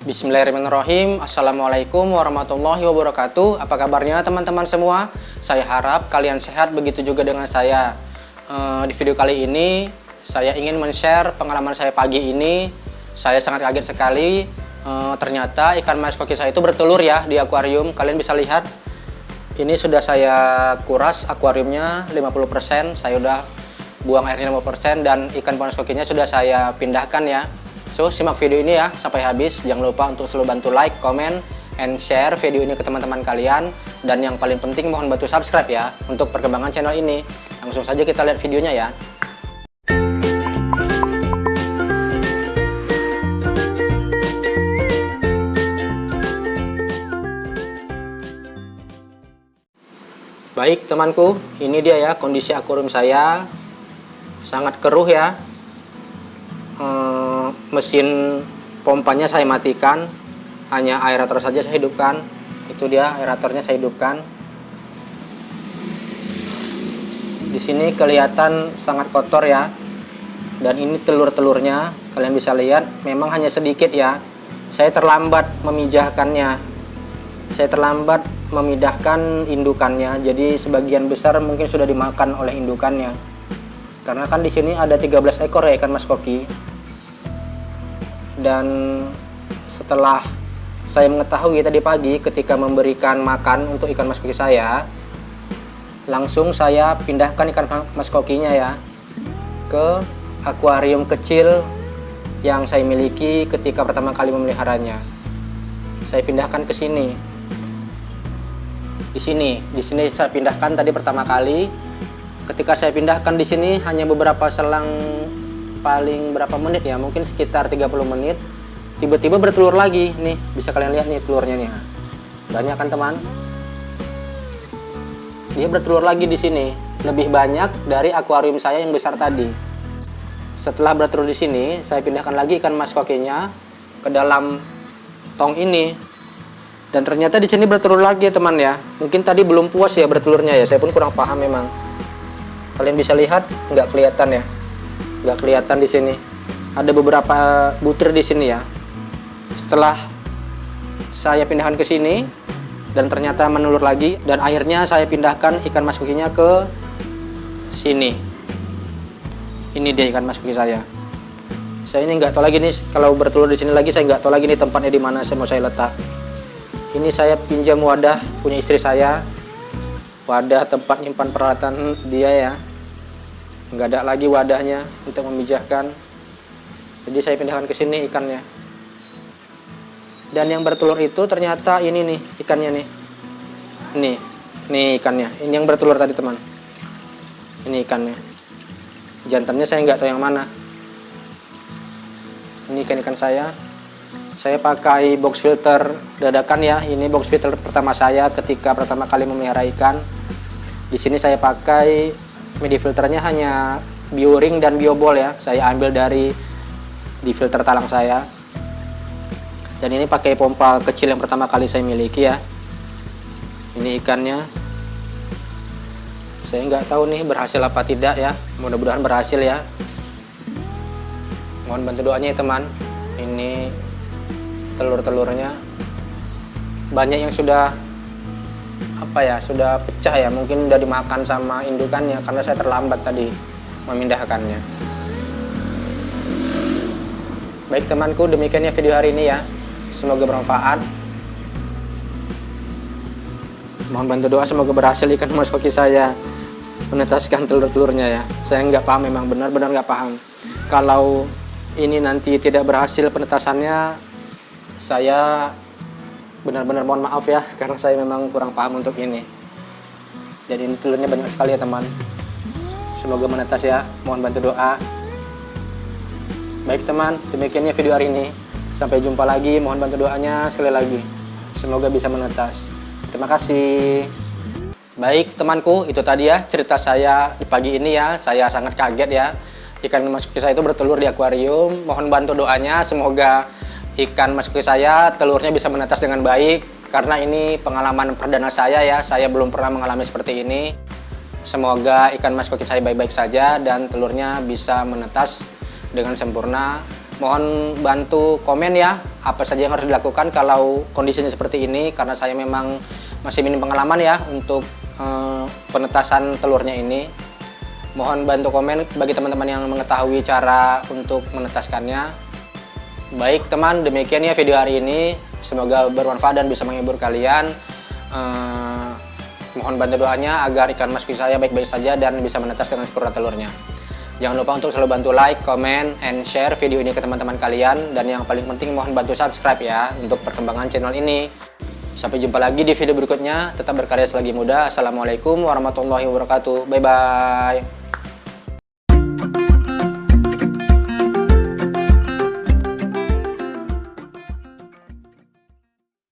Bismillahirrahmanirrahim. Assalamualaikum warahmatullahi wabarakatuh. Apa kabarnya teman-teman semua? Saya harap kalian sehat, begitu juga dengan saya. Di video kali ini saya ingin men-share pengalaman saya pagi ini. Saya sangat kaget sekali. Ternyata ikan mas koki saya itu bertelur ya di akuarium. Kalian bisa lihat. Ini sudah saya kuras akuariumnya 50%. Saya udah buang airnya 50% dan ikan mas kokinya sudah saya pindahkan ya. So, simak video ini ya sampai habis. Jangan lupa untuk selalu bantu like, comment, and share video ini ke teman-teman kalian. Dan yang paling penting mohon bantu subscribe ya untuk perkembangan channel ini. Langsung saja kita lihat videonya ya. Baik temanku, ini dia ya kondisi akuarium saya. Sangat keruh ya. Mesin pompanya saya matikan, hanya aerator saja saya hidupkan. Itu dia aeratornya saya hidupkan. Di sini kelihatan sangat kotor ya. Dan ini telur-telurnya, kalian bisa lihat memang hanya sedikit ya. Saya terlambat memijahkannya. Saya terlambat memindahkan indukannya. Jadi sebagian besar mungkin sudah dimakan oleh indukannya. Karena kan di sini ada 13 ekor ya ikan mas koki. Dan setelah saya mengetahui tadi pagi ketika memberikan makan untuk ikan mas koki saya, langsung saya pindahkan ikan mas kokinya ya ke akuarium kecil yang saya miliki ketika pertama kali memeliharanya. Saya pindahkan ke sini. Di sini saya pindahkan tadi pertama kali. Ketika saya pindahkan di sini hanya beberapa selang paling berapa menit ya, mungkin sekitar 30 menit, tiba-tiba bertelur lagi. Nih, bisa kalian lihat nih telurnya nih. Banyak kan teman? Dia bertelur lagi di sini, lebih banyak dari akuarium saya yang besar tadi. Setelah bertelur di sini, saya pindahkan lagi ikan mas kokinya ke dalam tong ini. Dan ternyata di sini bertelur lagi ya teman ya. Mungkin tadi belum puas ya bertelurnya ya, saya pun kurang paham memang. Kalian bisa lihat, nggak kelihatan ya? Nggak kelihatan di sini. Ada beberapa butir di sini ya. Setelah saya pindahkan ke sini dan ternyata menelur lagi, dan akhirnya saya pindahkan ikan mas kokinya ke sini. Ini dia ikan mas koki saya. Saya ini nggak tahu lagi nih kalau bertelur di sini lagi, saya nggak tahu lagi nih tempatnya di mana mau saya letak. Ini saya pinjam wadah punya istri saya. Wadah tempat nyimpan peralatan dia ya. Nggak ada lagi wadahnya untuk memijahkan. Jadi saya pindahkan ke sini ikannya. Dan yang bertelur itu ternyata ini nih ikannya nih. Nih ikannya. Ini yang bertelur tadi teman. Ini ikannya. Jantannya saya nggak tahu yang mana. Ini ikan-ikan saya. Saya pakai box filter dadakan ya. Ini box filter pertama saya ketika pertama kali memelihara ikan. Di sini saya pakai media filternya hanya Bioring dan Biobol ya. Saya ambil dari di filter talang saya. Dan ini pakai pompa kecil yang pertama kali saya miliki ya. Ini ikannya. Saya nggak tahu nih berhasil apa tidak ya. Mudah-mudahan berhasil ya. Mohon bantu doanya ya teman. Ini telur-telurnya banyak yang sudah sudah pecah ya, mungkin udah dimakan sama indukannya karena saya terlambat tadi memindahkannya. Baik temanku, demikiannya video hari ini ya, semoga bermanfaat. Mohon bantu doa semoga berhasil ikan mas koki saya menetaskan telur-telurnya ya. Saya nggak paham, memang benar-benar nggak paham. Kalau ini nanti tidak berhasil penetasannya, saya benar-benar mohon maaf ya, karena saya memang kurang paham untuk ini. Jadi ini telurnya banyak sekali ya teman. Semoga menetas ya, mohon bantu doa. Baik teman, demikiannya video hari ini. Sampai jumpa lagi, mohon bantu doanya sekali lagi. Semoga bisa menetas. Terima kasih. Baik temanku, itu tadi ya cerita saya di pagi ini ya. Saya sangat kaget ya, ikan mas koki saya itu bertelur di akuarium. Mohon bantu doanya, semoga ikan mas koki saya telurnya bisa menetas dengan baik, karena ini pengalaman perdana saya ya. Saya belum pernah mengalami seperti ini. Semoga ikan mas koki saya baik-baik saja dan telurnya bisa menetas dengan sempurna Mohon bantu komen ya, apa saja yang harus dilakukan kalau kondisinya seperti ini, karena saya memang masih minim pengalaman ya untuk penetasan telurnya ini. Mohon bantu komen bagi teman-teman yang mengetahui cara untuk menetaskannya. Baik teman, demikian ya video hari ini. Semoga bermanfaat dan bisa menghibur kalian. Mohon bantu doanya agar ikan mas kuki saya baik-baik saja dan bisa menetas dengan sempurna telurnya. Jangan lupa untuk selalu bantu like, comment, and share video ini ke teman-teman kalian. Dan yang paling penting mohon bantu subscribe ya untuk perkembangan channel ini. Sampai jumpa lagi di video berikutnya. Tetap berkarya selagi muda. Assalamualaikum warahmatullahi wabarakatuh. Bye-bye.